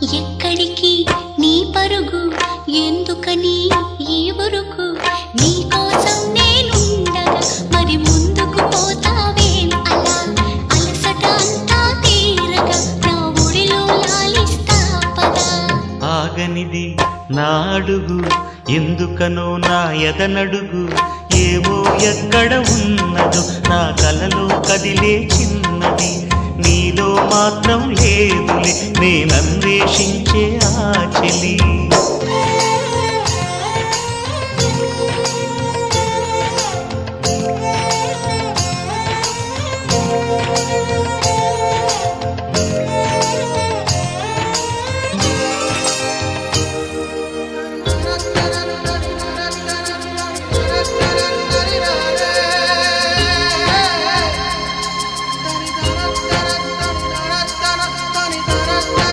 ఎక్కడికి నీ పరుగు, ఎందుకని ఈ ఉరుకు? నీ కోసం నేనుండగా మరి ముందుకు పోతావేం అలా? అలసట అంతా తీరగా నా ఒడిలో లాలిస్తా పదా. ఆగనిది నా అడుగు, ఎందుకనో నా ఎదనడుగు. ఏవో ఎక్కడ ఉన్నదో నా కలలో కదిలే చిన్నది. నీలో మాత్రం లేదులే నేనన్వేషించే ఆ చెలి.